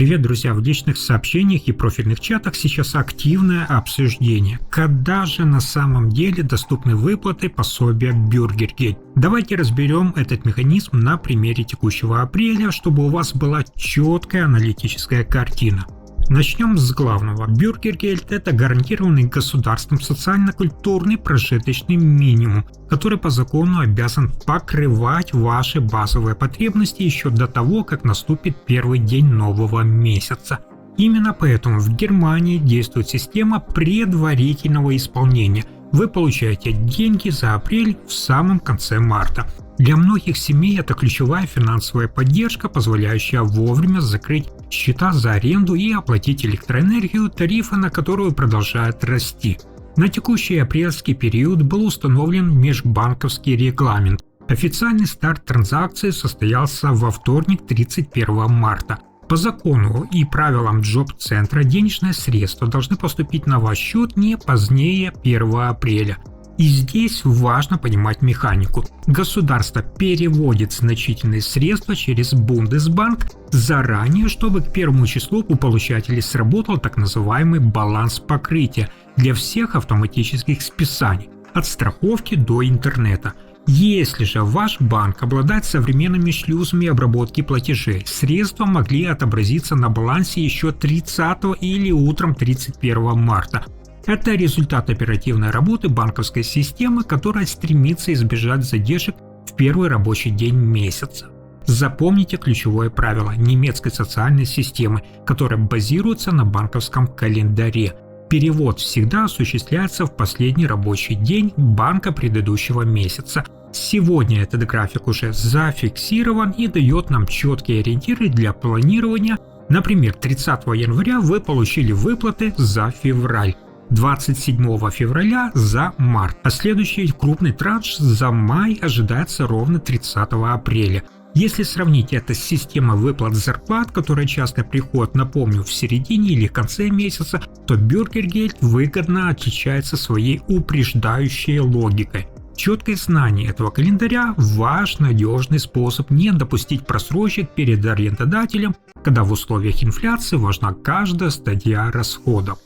Привет, друзья! В личных сообщениях и профильных чатах сейчас активное обсуждение, когда же на самом деле доступны выплаты пособия Бюргергельд. Давайте разберем этот механизм на примере текущего апреля, чтобы у вас была четкая аналитическая картина. Начнем с главного. Бюргергельд – это гарантированный государством социально-культурный прожиточный минимум, который по закону обязан покрывать ваши базовые потребности еще до того, как наступит первый день нового месяца. Именно поэтому в Германии действует система предварительного исполнения. Вы получаете деньги за апрель в самом конце марта. Для многих семей это ключевая финансовая поддержка, позволяющая вовремя закрыть счета за аренду и оплатить электроэнергию, тарифы на которую продолжают расти. На текущий апрельский период был установлен межбанковский регламент. Официальный старт транзакции состоялся во вторник, 31 марта. По закону и правилам Джоб-центра денежные средства должны поступить на ваш счет не позднее 1 апреля. И здесь важно понимать механику. Государство переводит значительные средства через Бундесбанк заранее, чтобы к 1 числу у получателей сработал так называемый баланс покрытия для всех автоматических списаний, от страховки до интернета. Если же ваш банк обладает современными шлюзами обработки платежей, средства могли отобразиться на балансе еще 30 или утром 31 марта. Это результат оперативной работы банковской системы, которая стремится избежать задержек в первый рабочий день месяца. Запомните ключевое правило немецкой социальной системы, которая базируется на банковском календаре. Перевод всегда осуществляется в последний рабочий день банка предыдущего месяца. Сегодня этот график уже зафиксирован и дает нам четкие ориентиры для планирования. Например, 30 января вы получили выплаты за февраль. 27 февраля за март, а следующий крупный транш за май ожидается ровно 30 апреля. Если сравнить это с системой выплат зарплат, которая часто приходит, напомню, в середине или конце месяца, то Бюргергельд выгодно отличается своей упреждающей логикой. Четкое знание этого календаря – ваш надежный способ не допустить просрочек перед арендодателем, когда в условиях инфляции важна каждая статья расходов.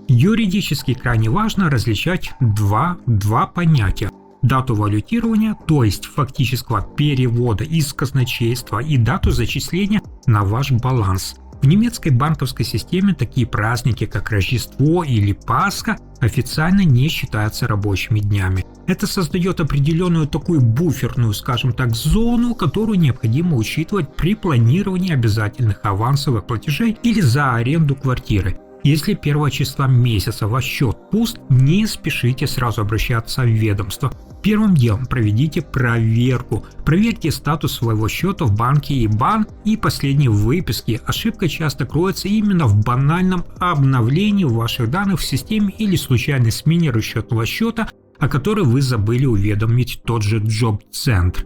Юридически крайне важно различать два понятия. Дату валютирования, то есть фактического перевода из казначейства, и дату зачисления на ваш баланс. В немецкой банковской системе такие праздники, как Рождество или Пасха, официально не считаются рабочими днями. Это создает определенную такую буферную, скажем так, зону, которую необходимо учитывать при планировании обязательных авансовых платежей или за аренду квартиры. Если 1 числа месяца ваш счет пуст, не спешите сразу обращаться в ведомство. Первым делом проведите проверку. Проверьте статус своего счета в банке ИБАН и последние выписки. Ошибка часто кроется именно в банальном обновлении ваших данных в системе или случайной смене расчетного счета, о которой вы забыли уведомить тот же Джоб-центр.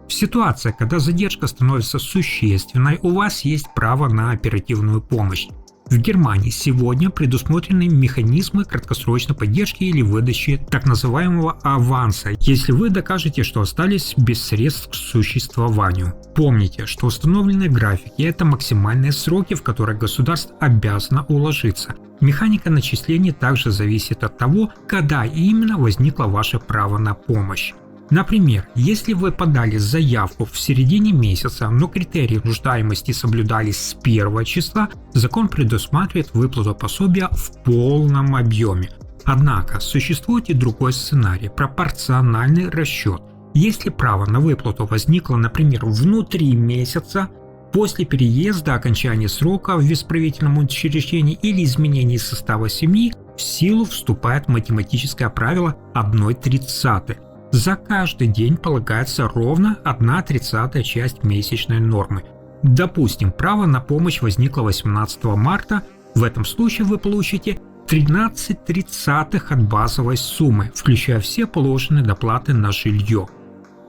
В ситуации, когда задержка становится существенной, у вас есть право на оперативную помощь. В Германии сегодня предусмотрены механизмы краткосрочной поддержки или выдачи так называемого аванса, если вы докажете, что остались без средств к существованию. Помните, что установленные графики – это максимальные сроки, в которые государство обязано уложиться. Механика начислений также зависит от того, когда именно возникло ваше право на помощь. Например, если вы подали заявку в середине месяца, но критерии нуждаемости соблюдались с 1 числа, закон предусматривает выплату пособия в полном объеме. Однако существует и другой сценарий – пропорциональный расчет. Если право на выплату возникло, например, внутри месяца, после переезда, окончания срока в исправительном учреждении или изменения состава семьи, в силу вступает математическое правило 1/30. За каждый день полагается ровно 1/30 часть месячной нормы. Допустим, право на помощь возникло 18 марта, в этом случае вы получите 13/30 от базовой суммы, включая все положенные доплаты на жилье.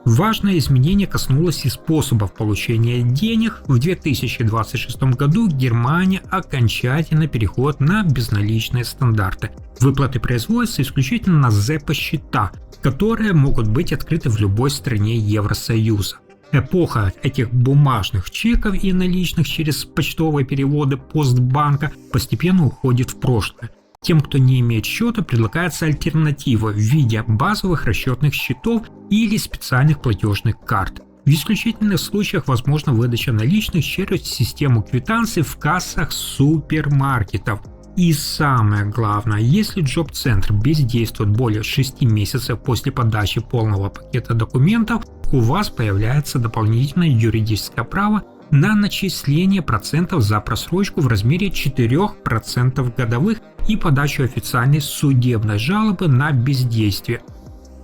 Важное изменение коснулось и способов получения денег. В 2026 году Германия окончательно переходит на безналичные стандарты. Выплаты производятся исключительно на ЗЭПа-счета, которые могут быть открыты в любой стране Евросоюза. Эпоха этих бумажных чеков и наличных через почтовые переводы Постбанка постепенно уходит в прошлое. Тем, кто не имеет счета, предлагается альтернатива в виде базовых расчетных счетов или специальных платежных карт. В исключительных случаях возможна выдача наличных через систему квитанций в кассах супермаркетов. И самое главное, если джоб-центр бездействует более 6 месяцев после подачи полного пакета документов, у вас появляется дополнительное юридическое право на начисление процентов за просрочку в размере 4% годовых и подачу официальной судебной жалобы на бездействие.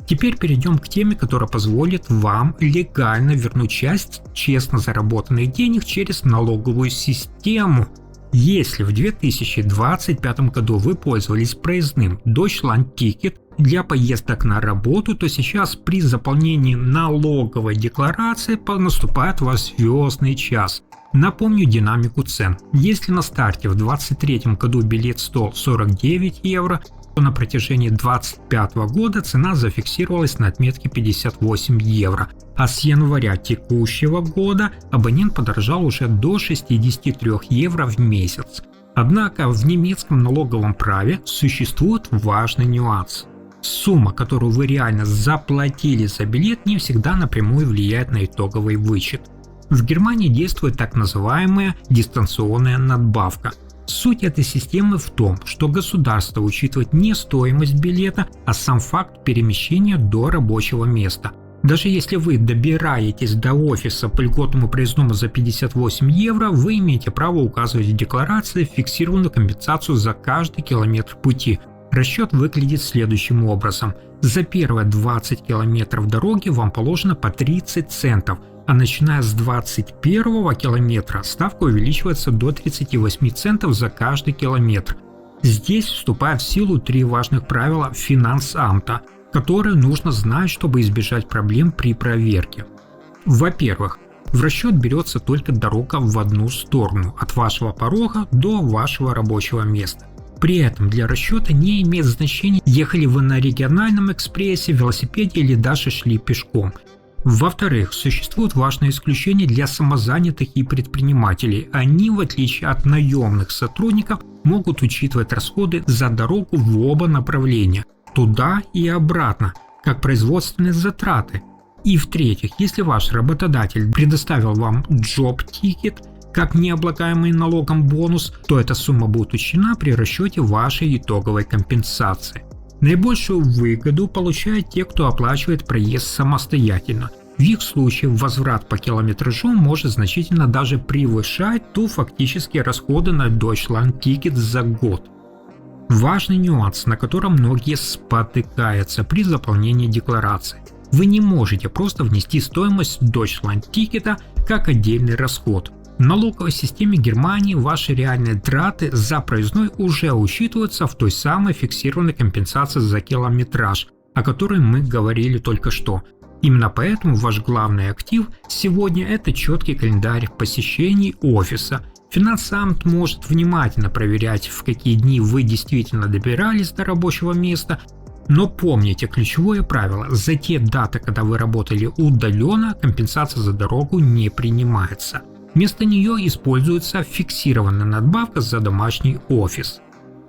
Теперь перейдем к теме, которая позволит вам легально вернуть часть честно заработанных денег через налоговую систему. Если в 2025 году вы пользовались проездным Deutschland Ticket для поездок на работу, то сейчас при заполнении налоговой декларации наступает у вас звездный час. Напомню динамику цен. Если на старте в 2023 году билет стоил 49 евро, то на протяжении 2025 года цена зафиксировалась на отметке 58 евро, а с января текущего года абонент подорожал уже до 63 евро в месяц. Однако в немецком налоговом праве существует важный нюанс. Сумма, которую вы реально заплатили за билет, не всегда напрямую влияет на итоговый вычет. В Германии действует так называемая дистанционная надбавка. Суть этой системы в том, что государство учитывает не стоимость билета, а сам факт перемещения до рабочего места. Даже если вы добираетесь до офиса по льготному проездному за 58 евро, вы имеете право указывать в декларации фиксированную компенсацию за каждый километр пути. Расчет выглядит следующим образом. За первые 20 километров дороги вам положено по 30 центов, а начиная с 21 километра ставка увеличивается до 38 центов за каждый километр. Здесь вступают в силу 3 важных правила финансамта, которые нужно знать, чтобы избежать проблем при проверке. Во-первых, в расчет берется только дорога в одну сторону, от вашего порога до вашего рабочего места. При этом для расчета не имеет значения, ехали вы на региональном экспрессе, велосипеде или даже шли пешком. Во-вторых, существуют важные исключения для самозанятых и предпринимателей. Они, в отличие от наемных сотрудников, могут учитывать расходы за дорогу в оба направления, туда и обратно, как производственные затраты. И в-третьих, если ваш работодатель предоставил вам джоб-тикет как необлагаемый налогом бонус, то эта сумма будет учтена при расчете вашей итоговой компенсации. Наибольшую выгоду получают те, кто оплачивает проезд самостоятельно. В их случае возврат по километражу может значительно даже превышать фактические расходы на Deutschland Ticket за год. Важный нюанс, на котором многие спотыкаются при заполнении декларации. Вы не можете просто внести стоимость Deutschland Ticket как отдельный расход. В налоговой системе Германии ваши реальные траты за проездной уже учитываются в той самой фиксированной компенсации за километраж, о которой мы говорили только что. Именно поэтому ваш главный актив сегодня – это четкий календарь посещений офиса. Финансамт может внимательно проверять, в какие дни вы действительно добирались до рабочего места, но помните ключевое правило: за те даты, когда вы работали удаленно, компенсация за дорогу не принимается. Вместо нее используется фиксированная надбавка за домашний офис.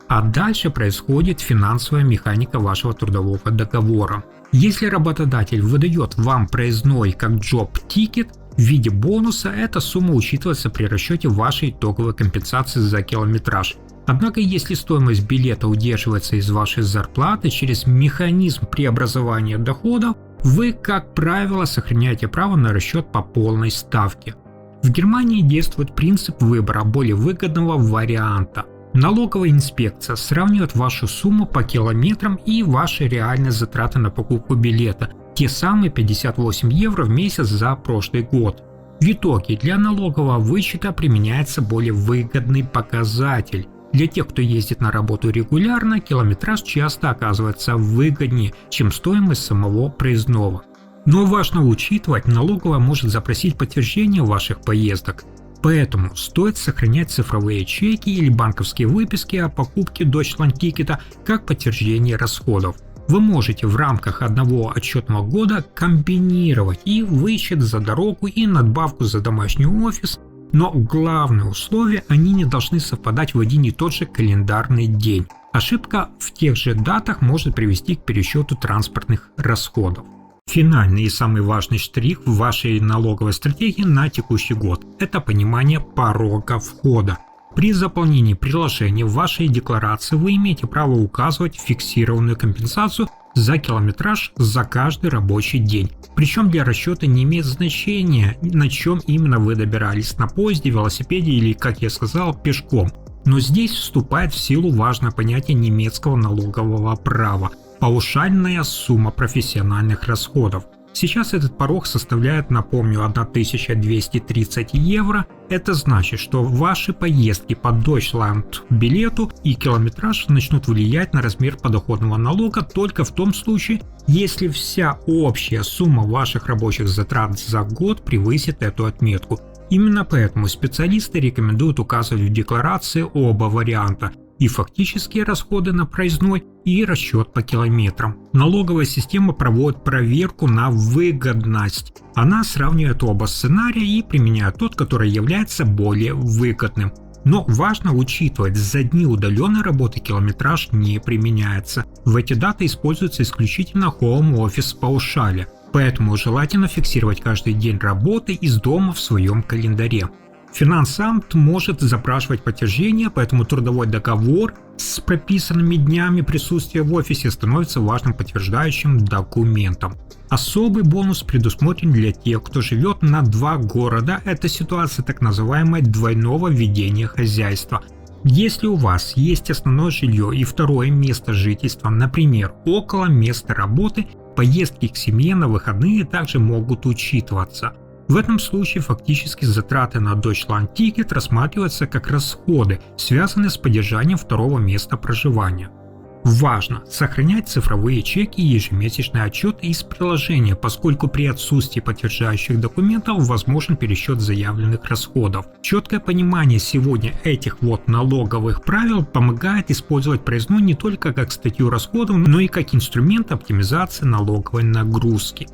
А дальше происходит финансовая механика вашего трудового договора. Если работодатель выдает вам проездной как джоб-тикет в виде бонуса, эта сумма учитывается при расчете вашей итоговой компенсации за километраж. Однако, если стоимость билета удерживается из вашей зарплаты через механизм преобразования доходов, вы, как правило, сохраняете право на расчет по полной ставке. В Германии действует принцип выбора более выгодного варианта. Налоговая инспекция сравнивает вашу сумму по километрам и ваши реальные затраты на покупку билета, те самые 58 евро в месяц за прошлый год. В итоге для налогового вычета применяется более выгодный показатель. Для тех, кто ездит на работу регулярно, километраж часто оказывается выгоднее, чем стоимость самого проездного. Но важно учитывать, налоговая может запросить подтверждение ваших поездок. Поэтому стоит сохранять цифровые чеки или банковские выписки о покупке Deutschland Ticket как подтверждение расходов. Вы можете в рамках одного отчетного года комбинировать и вычет за дорогу, и надбавку за домашний офис, но главное условие – они не должны совпадать в один и тот же календарный день. Ошибка в тех же датах может привести к пересчету транспортных расходов. Финальный и самый важный штрих в вашей налоговой стратегии на текущий год – это понимание порога входа. При заполнении приложения в вашей декларации вы имеете право указывать фиксированную компенсацию за километраж за каждый рабочий день. Причем для расчета не имеет значения, на чем именно вы добирались – на поезде, велосипеде или, как я сказал, пешком. Но здесь вступает в силу важное понятие немецкого налогового права – паушальная сумма профессиональных расходов. Сейчас этот порог составляет, напомню, 1230 евро. Это значит, что ваши поездки по Deutschland билету и километраж начнут влиять на размер подоходного налога только в том случае, если вся общая сумма ваших рабочих затрат за год превысит эту отметку. Именно поэтому специалисты рекомендуют указывать в декларации оба варианта – и фактические расходы на проездной, и расчет по километрам. Налоговая система проводит проверку на выгодность. Она сравнивает оба сценария и применяет тот, который является более выгодным. Но важно учитывать, за дни удаленной работы километраж не применяется. В эти даты используется исключительно Home Office паушаля, поэтому желательно фиксировать каждый день работы из дома в своем календаре. Финансамт может запрашивать подтверждение, поэтому трудовой договор с прописанными днями присутствия в офисе становится важным подтверждающим документом. Особый бонус предусмотрен для тех, кто живет на 2 города. Это ситуация так называемой двойного ведения хозяйства. Если у вас есть основное жилье и второе место жительства, например, около места работы, поездки к семье на выходные также могут учитываться. В этом случае фактически затраты на Deutschland Ticket рассматриваются как расходы, связанные с поддержанием второго места проживания. Важно сохранять цифровые чеки и ежемесячный отчет из приложения, поскольку при отсутствии подтверждающих документов возможен пересчет заявленных расходов. Четкое понимание сегодня этих налоговых правил помогает использовать проездной не только как статью расходов, но и как инструмент оптимизации налоговой нагрузки.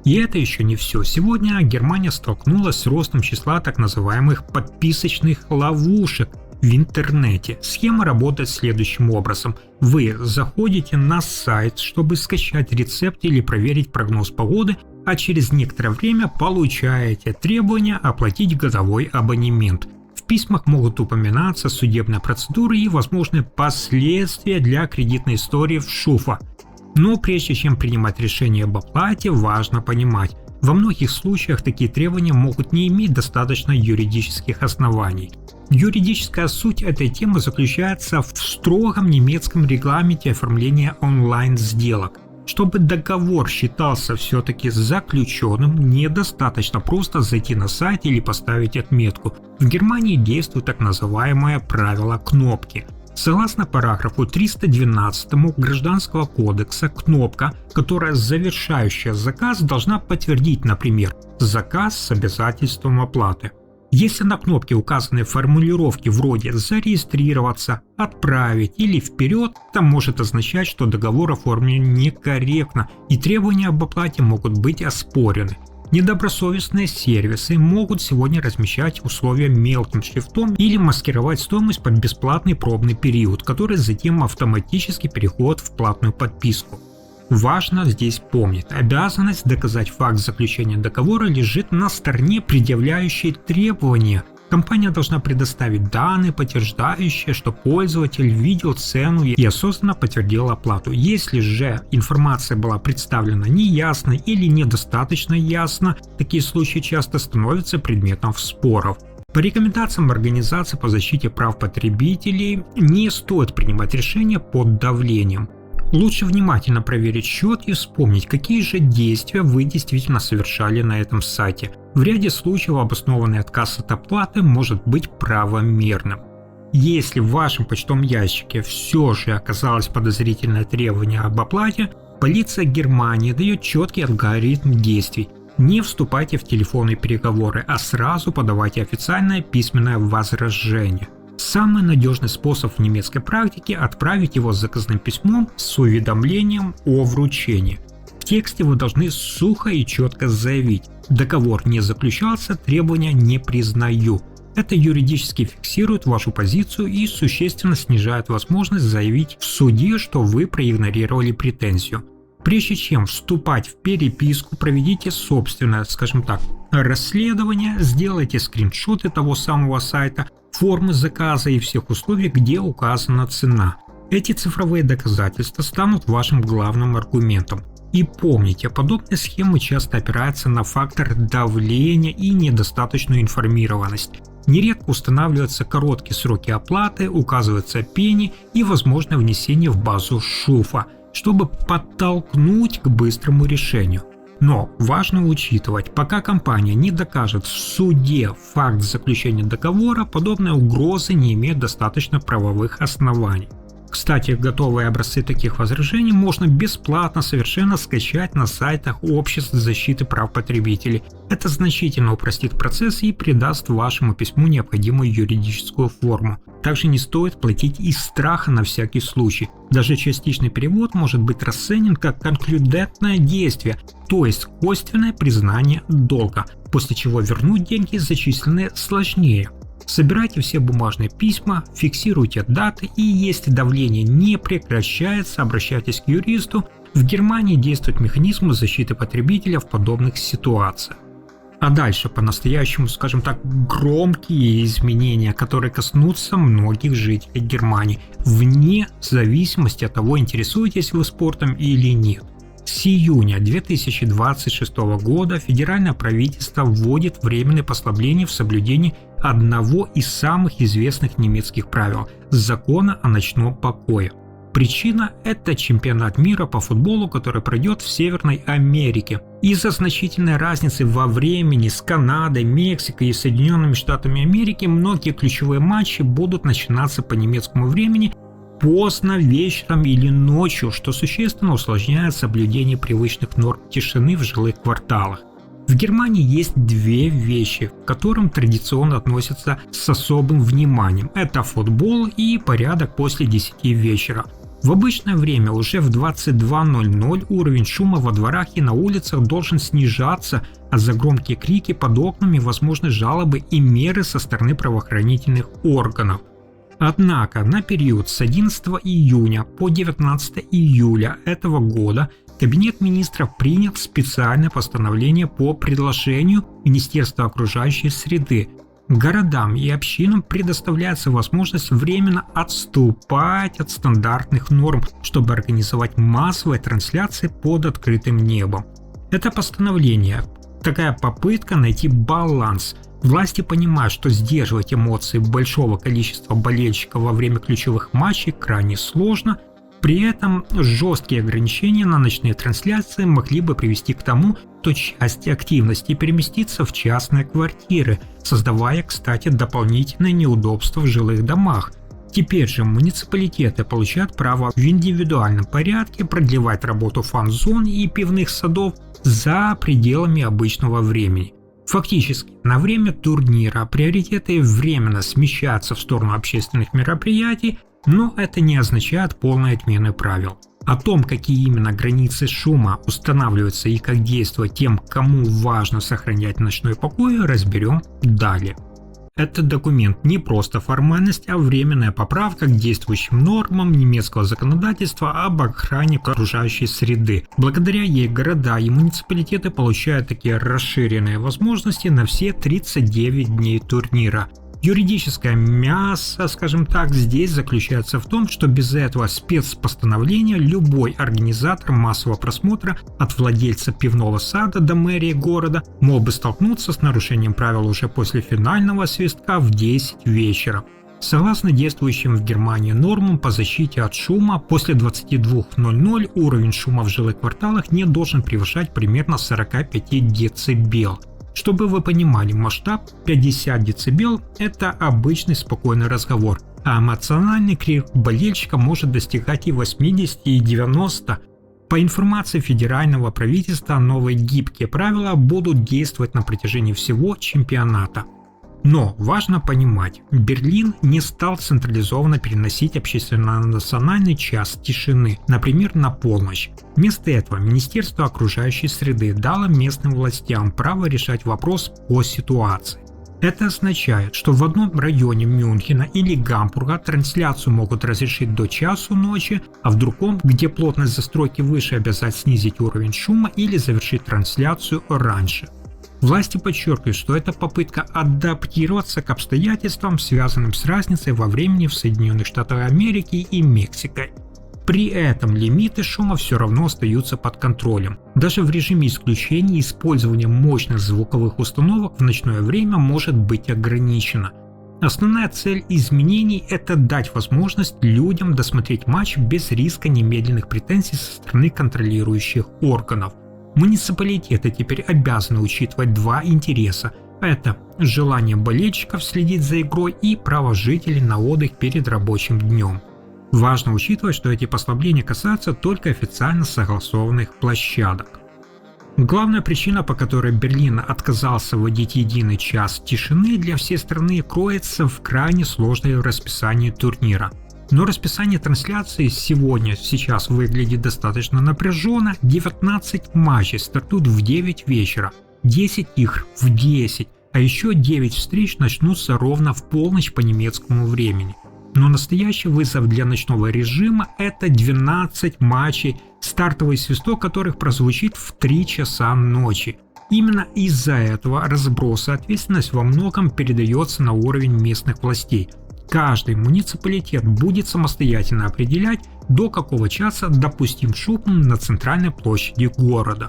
И это еще не все. Сегодня Германия столкнулась с ростом числа так называемых подписочных ловушек в интернете. Схема работает следующим образом. Вы заходите на сайт, чтобы скачать рецепт или проверить прогноз погоды, а через некоторое время получаете требование оплатить годовой абонемент. В письмах могут упоминаться судебные процедуры и возможные последствия для кредитной истории в ШУФа. Но прежде чем принимать решение об оплате, важно понимать, во многих случаях такие требования могут не иметь достаточно юридических оснований. Юридическая суть этой темы заключается в строгом немецком регламенте оформления онлайн-сделок. Чтобы договор считался все-таки заключенным, недостаточно просто зайти на сайт или поставить отметку. В Германии действует так называемое правило кнопки. Согласно параграфу 312 Гражданского кодекса, кнопка, которая завершающая заказ, должна подтвердить, например, заказ с обязательством оплаты. Если на кнопке указаны формулировки вроде «зарегистрироваться», «отправить» или «вперед», это может означать, что договор оформлен некорректно и требования об оплате могут быть оспорены. Недобросовестные сервисы могут сегодня размещать условия мелким шрифтом или маскировать стоимость под бесплатный пробный период, который затем автоматически переходит в платную подписку. Важно здесь помнить, обязанность доказать факт заключения договора лежит на стороне предъявляющей требования. Компания должна предоставить данные, подтверждающие, что пользователь видел цену и осознанно подтвердил оплату. Если же информация была представлена неясно или недостаточно ясно, такие случаи часто становятся предметом споров. По рекомендациям Организации по защите прав потребителей не стоит принимать решения под давлением. Лучше внимательно проверить счет и вспомнить, какие же действия вы действительно совершали на этом сайте. В ряде случаев обоснованный отказ от оплаты может быть правомерным. Если в вашем почтовом ящике все же оказалось подозрительное требование об оплате, полиция Германии дает четкий алгоритм действий. Не вступайте в телефонные переговоры, а сразу подавайте официальное письменное возражение. Самый надежный способ в немецкой практике – отправить его с заказным письмом с уведомлением о вручении. В тексте вы должны сухо и четко заявить: договор не заключался, требования не признаю. Это юридически фиксирует вашу позицию и существенно снижает возможность заявить в суде, что вы проигнорировали претензию. Прежде чем вступать в переписку, проведите собственное, скажем так, расследование, сделайте скриншоты того самого сайта, формы заказа и всех условий, где указана цена. Эти цифровые доказательства станут вашим главным аргументом. И помните, подобные схемы часто опираются на фактор давления и недостаточную информированность. Нередко устанавливаются короткие сроки оплаты, указываются пени и возможное внесение в базу ШУФа, чтобы подтолкнуть к быстрому решению. Но важно учитывать, пока компания не докажет в суде факт заключения договора, подобные угрозы не имеют достаточно правовых оснований. Кстати, готовые образцы таких возражений можно бесплатно совершенно скачать на сайтах обществ защиты прав потребителей. Это значительно упростит процесс и придаст вашему письму необходимую юридическую форму. Также не стоит платить из страха на всякий случай. Даже частичный перевод может быть расценен как конклюдентное действие, то есть косвенное признание долга, после чего вернуть деньги зачисленные сложнее. Собирайте все бумажные письма, фиксируйте даты, и если давление не прекращается, обращайтесь к юристу. В Германии действует механизм защиты потребителя в подобных ситуациях. А дальше по-настоящему, скажем так, громкие изменения, которые коснутся многих жителей Германии, вне зависимости от того, интересуетесь вы спортом или нет. С июня 2026 года федеральное правительство вводит временные послабления в соблюдении одного из самых известных немецких правил – закона о ночном покое. Причина – это чемпионат мира по футболу, который пройдет в Северной Америке. Из-за значительной разницы во времени с Канадой, Мексикой и Соединенными Штатами Америки многие ключевые матчи будут начинаться по немецкому времени поздно вечером или ночью, что существенно усложняет соблюдение привычных норм тишины в жилых кварталах. В Германии есть две вещи, к которым традиционно относятся с особым вниманием. Это футбол и порядок после 10 вечера. В обычное время уже в 22:00 уровень шума во дворах и на улицах должен снижаться, а за громкие крики под окнами возможны жалобы и меры со стороны правоохранительных органов. Однако на период с 11 июня по 19 июля этого года Кабинет министров принял специальное постановление по предложению Министерства окружающей среды. Городам и общинам предоставляется возможность временно отступать от стандартных норм, чтобы организовать массовые трансляции под открытым небом. Это постановление – такая попытка найти баланс. Власти понимают, что сдерживать эмоции большого количества болельщиков во время ключевых матчей крайне сложно. При этом жесткие ограничения на ночные трансляции могли бы привести к тому, что часть активности переместится в частные квартиры, создавая, кстати, дополнительные неудобства в жилых домах. Теперь же муниципалитеты получают право в индивидуальном порядке продлевать работу фан-зон и пивных садов за пределами обычного времени. Фактически, на время турнира приоритеты временно смещаются в сторону общественных мероприятий, но это не означает полной отмены правил. О том, какие именно границы шума устанавливаются и как действовать тем, кому важно сохранять ночной покой, разберем далее. Этот документ не просто формальность, а временная поправка к действующим нормам немецкого законодательства об охране окружающей среды. Благодаря ей города и муниципалитеты получают такие расширенные возможности на все 39 дней турнира. Юридическое мясо, скажем так, здесь заключается в том, что без этого спецпостановления любой организатор массового просмотра от владельца пивного сада до мэрии города мог бы столкнуться с нарушением правил уже после финального свистка в 10 вечера. Согласно действующим в Германии нормам по защите от шума, после 22:00 уровень шума в жилых кварталах не должен превышать примерно 45 дБ. Чтобы вы понимали масштаб, 50 дБ – это обычный спокойный разговор, а эмоциональный крик болельщика может достигать и 80, и 90. По информации федерального правительства, новые гибкие правила будут действовать на протяжении всего чемпионата. Но важно понимать, Берлин не стал централизованно переносить общественно-национальный час тишины, например, на полночь. Вместо этого Министерство окружающей среды дало местным властям право решать вопрос по ситуации. Это означает, что в одном районе Мюнхена или Гамбурга трансляцию могут разрешить до часу ночи, а в другом, где плотность застройки выше, обязать снизить уровень шума или завершить трансляцию раньше. Власти подчеркивают, что это попытка адаптироваться к обстоятельствам, связанным с разницей во времени в Соединенных Штатах Америки и Мексикой. При этом лимиты шума все равно остаются под контролем. Даже в режиме исключения использование мощных звуковых установок в ночное время может быть ограничено. Основная цель изменений – это дать возможность людям досмотреть матч без риска немедленных претензий со стороны контролирующих органов. Муниципалитеты теперь обязаны учитывать два интереса – это желание болельщиков следить за игрой и право жителей на отдых перед рабочим днем. Важно учитывать, что эти послабления касаются только официально согласованных площадок. Главная причина, по которой Берлин отказался вводить единый час тишины для всей страны, кроется в крайне сложном расписании турнира. Но расписание трансляции сейчас выглядит достаточно напряженно. 19 матчей стартуют в 9 вечера, 10 игр в 10, а еще 9 встреч начнутся ровно в полночь по немецкому времени. Но настоящий вызов для ночного режима – это 12 матчей, стартовый свисток которых прозвучит в 3 часа ночи. Именно из-за этого разброса ответственность во многом передается на уровень местных властей. Каждый муниципалитет будет самостоятельно определять, до какого часа допустим шум на центральной площади города.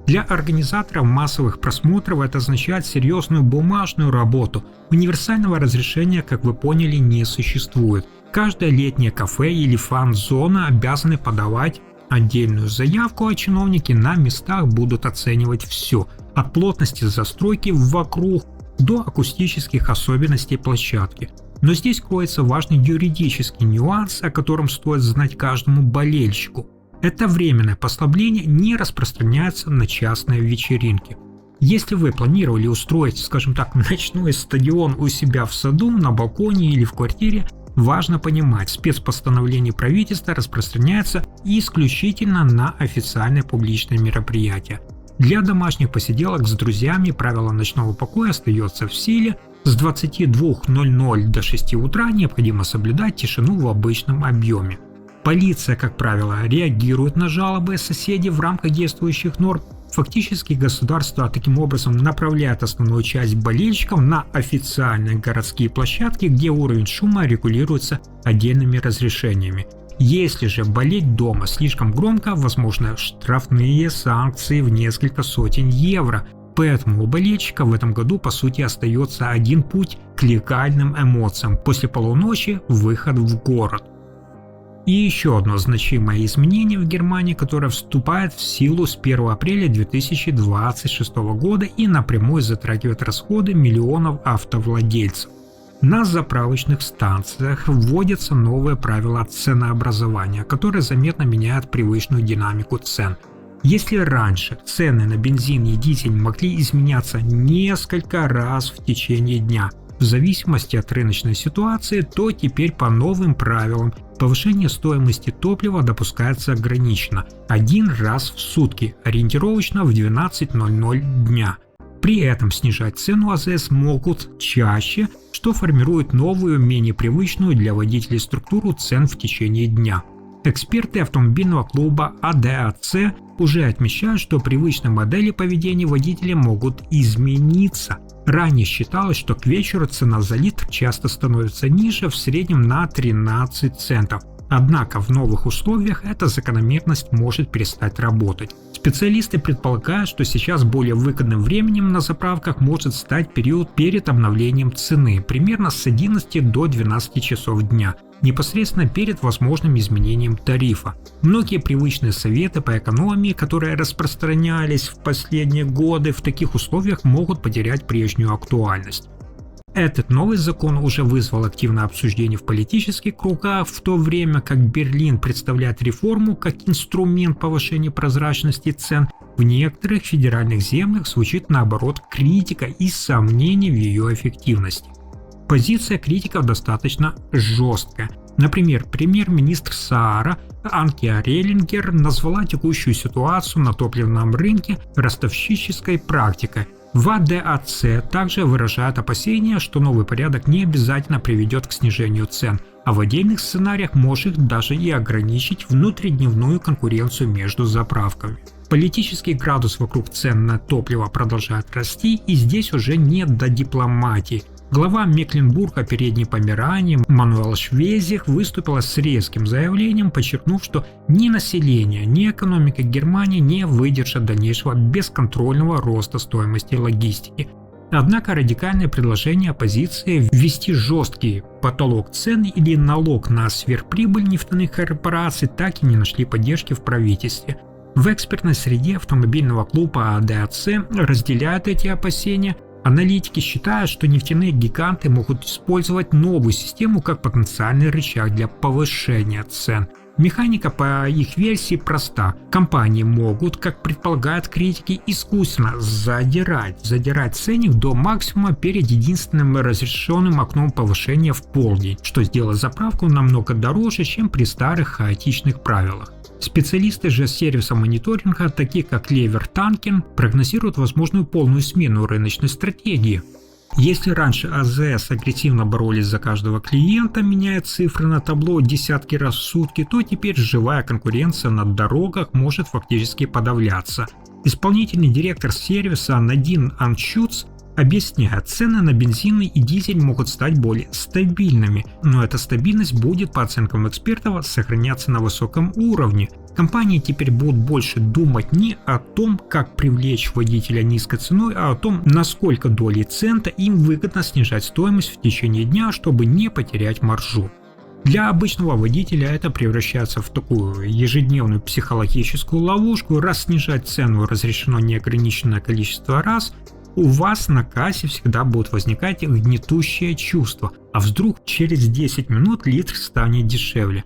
Для организаторов массовых просмотров это означает серьезную бумажную работу. Универсального разрешения, как вы поняли, не существует. Каждое летнее кафе или фан-зона обязаны подавать отдельную заявку, а чиновники на местах будут оценивать все, от плотности застройки вокруг до акустических особенностей площадки. Но здесь кроется важный юридический нюанс, о котором стоит знать каждому болельщику. Это временное послабление не распространяется на частные вечеринки. Если вы планировали устроить, скажем так, ночной стадион у себя в саду, на балконе или в квартире, важно понимать, спецпостановление правительства распространяется исключительно на официальные публичные мероприятия. Для домашних посиделок с друзьями правило ночного покоя остается в силе. С 22:00 до 6 утра необходимо соблюдать тишину в обычном объеме. Полиция, как правило, реагирует на жалобы соседей в рамках действующих норм. Фактически государство таким образом направляет основную часть болельщиков на официальные городские площадки, где уровень шума регулируется отдельными разрешениями. Если же болеть дома слишком громко, возможны штрафные санкции в несколько сотен евро. Поэтому у болельщика в этом году по сути остается один путь к легальным эмоциям: после полуночи выход в город. И еще одно значимое изменение в Германии, которое вступает в силу с 1 апреля 2026 года и напрямую затрагивает расходы миллионов автовладельцев. На заправочных станциях вводятся новые правила ценообразования, которые заметно меняют привычную динамику цен. Если раньше цены на бензин и дизель могли изменяться несколько раз в течение дня, в зависимости от рыночной ситуации, то теперь по новым правилам повышение стоимости топлива допускается ограниченно один раз в сутки, ориентировочно в 12:00 дня. При этом снижать цену АЗС могут чаще, что формирует новую, менее привычную для водителей структуру цен в течение дня. Эксперты автомобильного клуба ADAC уже отмечают, что привычные модели поведения водителей могут измениться. Ранее считалось, что к вечеру цена за литр часто становится ниже, в среднем на 13 центов. Однако в новых условиях эта закономерность может перестать работать. Специалисты предполагают, что сейчас более выгодным временем на заправках может стать период перед обновлением цены, примерно с 11 до 12 часов дня, непосредственно перед возможным изменением тарифа. Многие привычные советы по экономии, которые распространялись в последние годы, в таких условиях могут потерять прежнюю актуальность. Этот новый закон уже вызвал активное обсуждение в политических кругах, в то время как Берлин представляет реформу как инструмент повышения прозрачности цен. В некоторых федеральных землях звучит наоборот критика и сомнения в ее эффективности. Позиция критиков достаточно жесткая. Например, премьер-министр Саара Анке Реллингер назвала текущую ситуацию на топливном рынке ростовщической практикой. В АДАЦ также выражает опасения, что новый порядок не обязательно приведет к снижению цен, а в отдельных сценариях может даже и ограничить внутридневную конкуренцию между заправками. Политический градус вокруг цен на топливо продолжает расти, и здесь уже нет до дипломатии. Глава Мекленбурга Передней Померании Мануэл Швезих выступила с резким заявлением, подчеркнув, что ни население, ни экономика Германии не выдержат дальнейшего бесконтрольного роста стоимости логистики. Однако радикальное предложение оппозиции ввести жесткий потолок цен или налог на сверхприбыль нефтяных корпораций так и не нашли поддержки в правительстве. В экспертной среде автомобильного клуба АДАЦ разделяют эти опасения. Аналитики считают, что нефтяные гиганты могут использовать новую систему как потенциальный рычаг для повышения цен. Механика по их версии проста. Компании могут, как предполагают критики, искусственно задирать ценник до максимума перед единственным разрешенным окном повышения в полдень, что сделает заправку намного дороже, чем при старых хаотичных правилах. Специалисты же сервиса мониторинга, такие как Левер Танкен, прогнозируют возможную полную смену рыночной стратегии. Если раньше АЗС агрессивно боролись за каждого клиента, меняя цифры на табло десятки раз в сутки, то теперь живая конкуренция на дорогах может фактически подавляться. Исполнительный директор сервиса Надин Анчуц объясняет, цены на бензин и дизель могут стать более стабильными, но эта стабильность будет, по оценкам экспертов, сохраняться на высоком уровне. Компании теперь будут больше думать не о том, как привлечь водителя низкой ценой, а о том, насколько долей цента им выгодно снижать стоимость в течение дня, чтобы не потерять маржу. Для обычного водителя это превращается в такую ежедневную психологическую ловушку. Раз снижать цену разрешено неограниченное количество раз, у вас на кассе всегда будет возникать гнетущее чувство, а вдруг через 10 минут литр станет дешевле.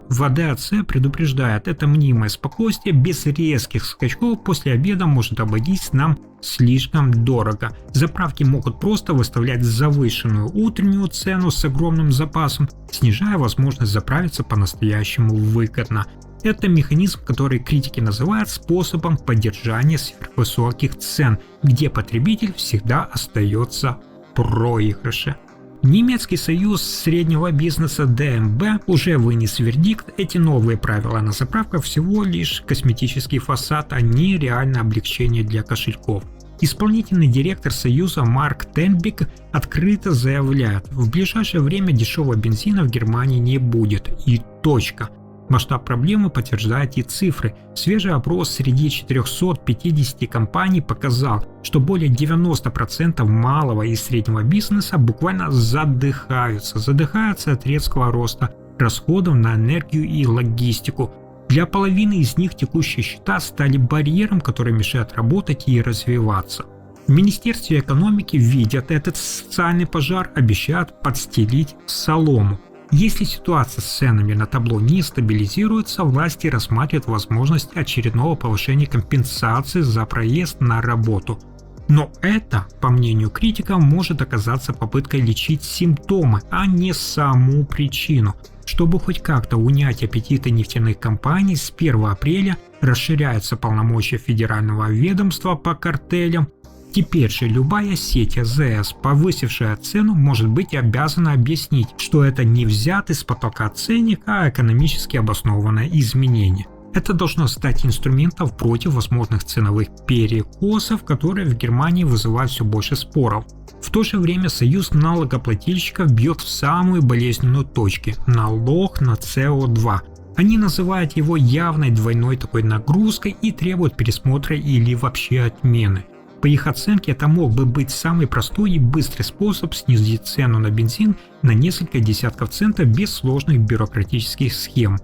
В АДАЦ предупреждает, это мнимое спокойствие без резких скачков после обеда может обойтись нам слишком дорого. Заправки могут просто выставлять завышенную утреннюю цену с огромным запасом, снижая возможность заправиться по-настоящему выгодно. Это механизм, который критики называют способом поддержания сверхвысоких цен, где потребитель всегда остается в проигрыше. Немецкий союз среднего бизнеса ДМБ уже вынес вердикт: эти новые правила на заправках всего лишь косметический фасад, а не реальное облегчение для кошельков. Исполнительный директор союза Марк Тенбик открыто заявляет: в ближайшее время дешевого бензина в Германии не будет, и точка. Масштаб проблемы подтверждают и цифры. Свежий опрос среди 450 компаний показал, что более 90% малого и среднего бизнеса буквально задыхаются от резкого роста расходов на энергию и логистику. Для половины из них текущие счета стали барьером, который мешает работать и развиваться. В Министерстве экономики видят этот социальный пожар, обещают подстелить солому. Если ситуация с ценами на табло не стабилизируется, власти рассматривают возможность очередного повышения компенсации за проезд на работу. Но это, по мнению критиков, может оказаться попыткой лечить симптомы, а не саму причину. Чтобы хоть как-то унять аппетиты нефтяных компаний, с 1 апреля расширяются полномочия федерального ведомства по картелям. Теперь же любая сеть АЗС, повысившая цену, может быть обязана объяснить, что это не взятый с потока ценник, а экономически обоснованное изменение. Это должно стать инструментом против возможных ценовых перекосов, которые в Германии вызывают все больше споров. В то же время союз налогоплательщиков бьет в самую болезненную точку – налог на СО2. Они называют его явной двойной такой нагрузкой и требуют пересмотра или вообще отмены. По их оценке, это мог бы быть самый простой и быстрый способ снизить цену на бензин на несколько десятков центов без сложных бюрократических схем.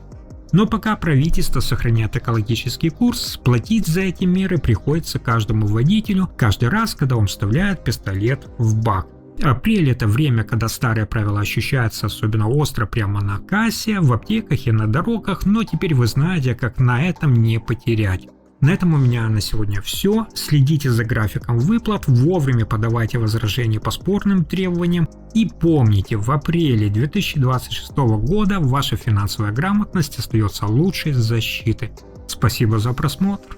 Но пока правительство сохраняет экологический курс, платить за эти меры приходится каждому водителю каждый раз, когда он вставляет пистолет в бак. Апрель — это время, когда старые правила ощущаются особенно остро прямо на кассе, в аптеках и на дорогах, но теперь вы знаете, как на этом не потерять. На этом у меня на сегодня все. Следите за графиком выплат, вовремя подавайте возражения по спорным требованиям и помните, в апреле 2026 года ваша финансовая грамотность остается лучшей защитой. Спасибо за просмотр.